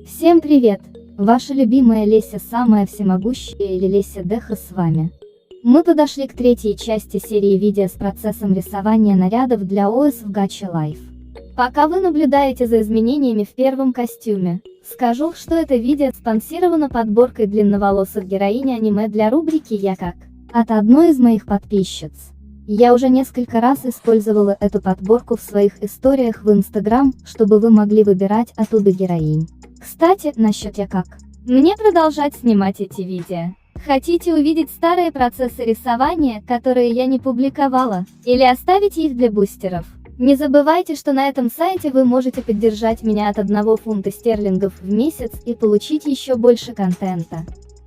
Всем привет! Ваша любимая Леся самая всемогущая или Леся Деха с вами. Мы подошли к третьей части серии видео с процессом рисования нарядов для ОС в Gacha Life. Пока вы наблюдаете за изменениями в первом костюме, скажу, что это видео спонсировано подборкой длинноволосых героинь аниме для рубрики «Я как» от одной из моих подписчиц. Я уже несколько раз использовала эту подборку в своих историях в Instagram, чтобы вы могли выбирать оттуда героинь. Кстати, насчет «Я как». Мне продолжать снимать эти видео. Хотите увидеть старые процессы рисования, которые я не публиковала, или оставить их для бустеров? Не забывайте, что на этом сайте вы можете поддержать меня от 1 фунта стерлингов в месяц и получить еще больше контента.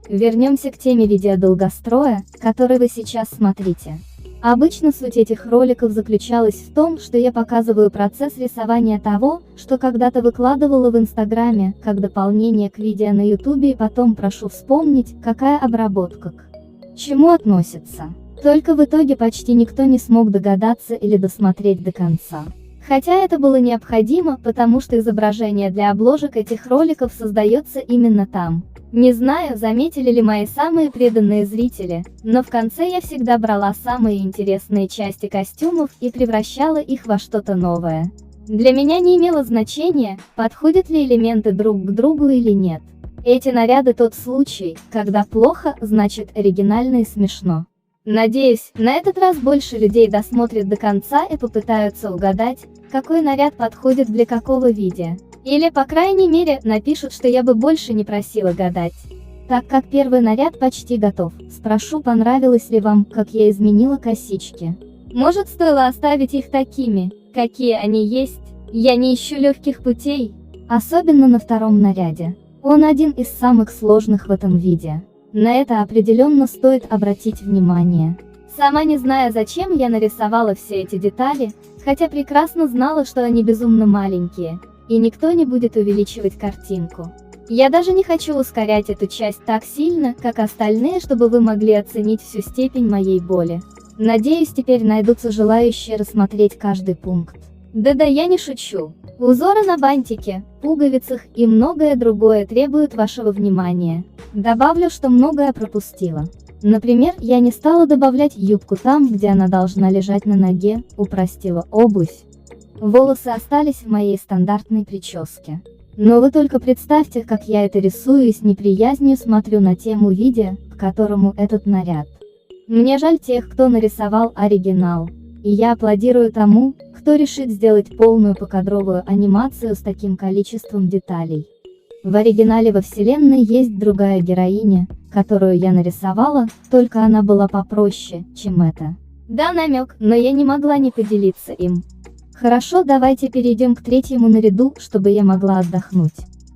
Вернемся к теме видео долгостроя, который вы сейчас смотрите. Обычно суть этих роликов заключалась в том, что я показываю процесс рисования того, что когда-то выкладывала в Инстаграме, как дополнение к видео на Ютубе, и потом прошу вспомнить, какая обработка к чему относится. Только в итоге почти никто не смог догадаться или досмотреть до конца. Хотя это было необходимо, потому что изображение для обложек этих роликов создается именно там. Не знаю, заметили ли мои самые преданные зрители, но в конце я всегда брала самые интересные части костюмов и превращала их во что-то новое. Для меня не имело значения, подходят ли элементы друг к другу или нет. Эти наряды тот случай, когда плохо, значит оригинально и смешно. Надеюсь, на этот раз больше людей досмотрят до конца и попытаются угадать, какой наряд подходит для какого видео. Или, по крайней мере, напишут, что я бы больше не просила гадать. Так как первый наряд почти готов, спрошу, понравилось ли вам, как я изменила косички. Может, стоило оставить их такими, какие они есть? Я не ищу легких путей. Особенно на втором наряде. Он один из самых сложных в этом видео. На это определенно стоит обратить внимание. Сама не зная, зачем я нарисовала все эти детали, хотя прекрасно знала, что они безумно маленькие, и никто не будет увеличивать картинку. Я даже не хочу ускорять эту часть так сильно, как остальные, чтобы вы могли оценить всю степень моей боли. Надеюсь, теперь найдутся желающие рассмотреть каждый пункт. Да-да, я не шучу. Узоры на бантике, пуговицах и многое другое требуют вашего внимания. Добавлю, что многое пропустила. Например, я не стала добавлять юбку там, где она должна лежать на ноге, упростила обувь. Волосы остались в моей стандартной прическе. Но вы только представьте, как я это рисую и с неприязнью смотрю на тему видео, к которому этот наряд. Мне жаль тех, кто нарисовал оригинал. И я аплодирую тому, кто решит сделать полную покадровую анимацию с таким количеством деталей. В оригинале во вселенной есть другая героиня, которую я нарисовала, только она была попроще, чем эта. Да, намек, но я не могла не поделиться им. Хорошо, давайте перейдем к третьему наряду, чтобы я могла отдохнуть.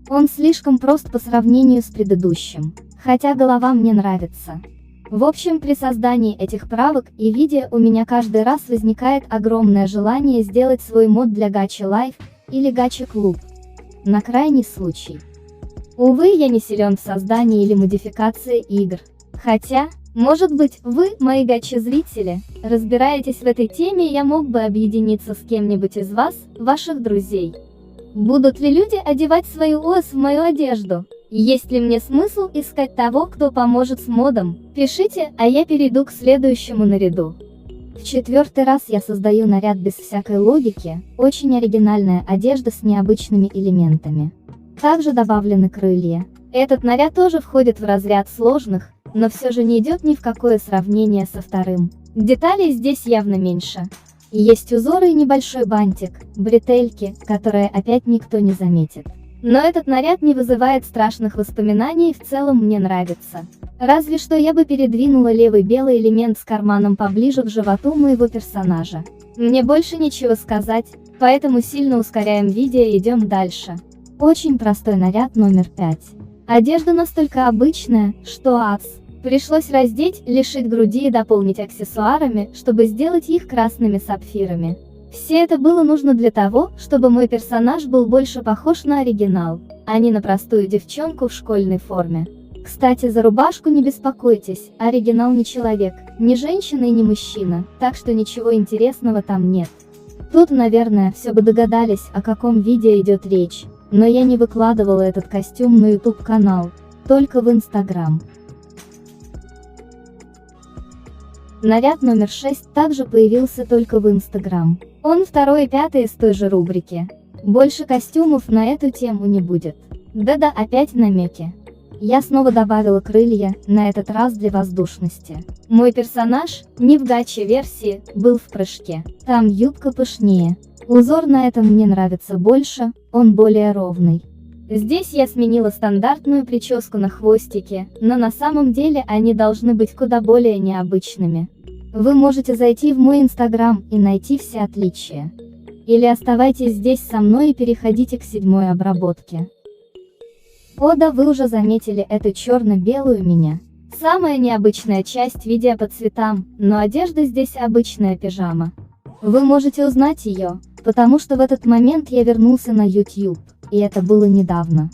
Он слишком прост по сравнению с предыдущим, хотя голова мне нравится. В общем, при создании этих правок и видео у меня каждый раз возникает огромное желание сделать свой мод для Gacha Life или Gacha Club. На крайний случай. Увы, я не силен в создании или модификации игр. Хотя, может быть, вы, мои гача-зрители, разбираетесь в этой теме, и я мог бы объединиться с кем-нибудь из вас, ваших друзей. Будут ли люди одевать свою ОС в мою одежду? Есть ли мне смысл искать того, кто поможет с модом? Пишите, а я перейду к следующему наряду. В 4-й раз я создаю наряд без всякой логики, очень оригинальная одежда с необычными элементами. Также добавлены крылья. Этот наряд тоже входит в разряд сложных, но все же не идет ни в какое сравнение со вторым. Деталей здесь явно меньше. Есть узоры и небольшой бантик, бретельки, которые опять никто не заметит. Но этот наряд не вызывает страшных воспоминаний и в целом мне нравится. Разве что я бы передвинула левый белый элемент с карманом поближе к животу моего персонажа. Мне больше нечего сказать, поэтому сильно ускоряем видео и идем дальше. Очень простой наряд номер 5. Одежда настолько обычная, что ас. Пришлось раздеть, лишить груди и дополнить аксессуарами, чтобы сделать их красными сапфирами. Все это было нужно для того, чтобы мой персонаж был больше похож на оригинал, а не на простую девчонку в школьной форме. Кстати, за рубашку не беспокойтесь, оригинал не человек, не женщина и не мужчина, так что ничего интересного там нет. Тут, наверное, все бы догадались, о каком видео идет речь. но я не выкладывала этот костюм на YouTube канал, только в Instagram. Наряд номер 6 также появился только в Instagram. Он второй и пятый из той же рубрики. Больше костюмов на эту тему не будет. Да-да, опять намеки. Я снова добавила крылья, на этот раз для воздушности. Мой персонаж, не в гачи-версии, был в прыжке. Там юбка пышнее. Узор на этом мне нравится больше, он более ровный. Здесь я сменила стандартную прическу на хвостики, но на самом деле они должны быть куда более необычными. Вы можете зайти в мой Instagram и найти все отличия. Или оставайтесь здесь со мной и переходите к 7-й обработке. О да, вы уже заметили эту черно-белую меня. Самая необычная часть видео по цветам, но одежда здесь обычная пижама. Вы можете узнать ее, потому что в этот момент я вернулся на YouTube, и это было недавно.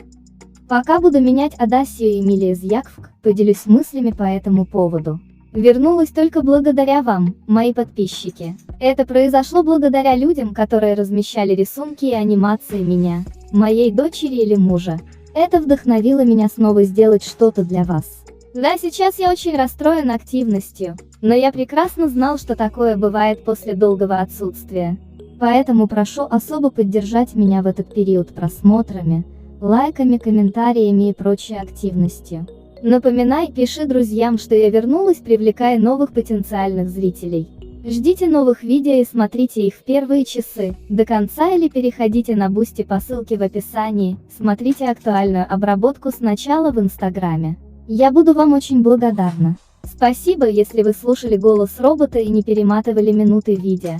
Пока буду менять Адасию и Эмилия из Яквк, поделюсь мыслями по этому поводу. Вернулась только благодаря вам, мои подписчики. Это произошло благодаря людям, которые размещали рисунки и анимации меня, моей дочери или мужа. Это вдохновило меня снова сделать что-то для вас. Да, сейчас я очень расстроен активностью, но я прекрасно знал, что такое бывает после долгого отсутствия. Поэтому прошу особо поддержать меня в этот период просмотрами, лайками, комментариями и прочей активностью. Напоминай, пиши друзьям, что я вернулась, привлекая новых потенциальных зрителей. Ждите новых видео и смотрите их в первые часы, до конца, или переходите на Boosty по ссылке в описании, смотрите актуальную обработку сначала в Инстаграме. Я буду вам очень благодарна. Спасибо, если вы слушали голос робота и не перематывали минуты видео.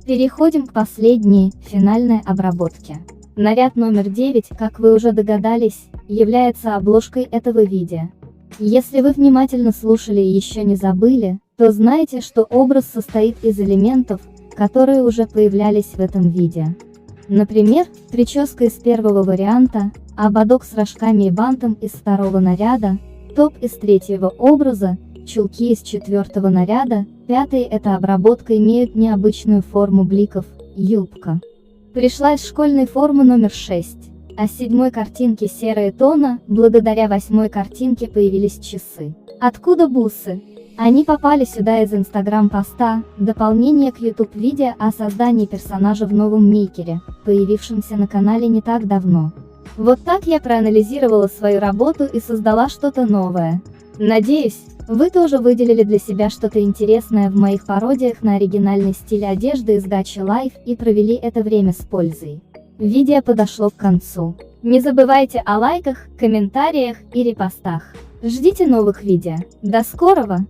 Переходим к последней, финальной обработке. Наряд номер 9, как вы уже догадались, является обложкой этого видео. Если вы внимательно слушали и еще не забыли, то знаете, что образ состоит из элементов, которые уже появлялись в этом видео. Например, прическа из первого варианта, ободок с рожками и бантом из второго наряда, топ из третьего образа, чулки из четвертого наряда, пятый — это обработка имеют необычную форму бликов, юбка. Пришла из школьной формы номер 6, а с 7-й картинки серые тона, благодаря 8-й картинке появились часы. Откуда бусы? Они попали сюда из Instagram поста, дополнение к YouTube видео о создании персонажа в новом мейкере, появившемся на канале не так давно. Вот так я проанализировала свою работу и создала что-то новое. Надеюсь, вы тоже выделили для себя что-то интересное в моих пародиях на оригинальный стиль одежды из Gacha Life и провели это время с пользой. Видео подошло к концу. Не забывайте о лайках, комментариях и репостах. Ждите новых видео. До скорого!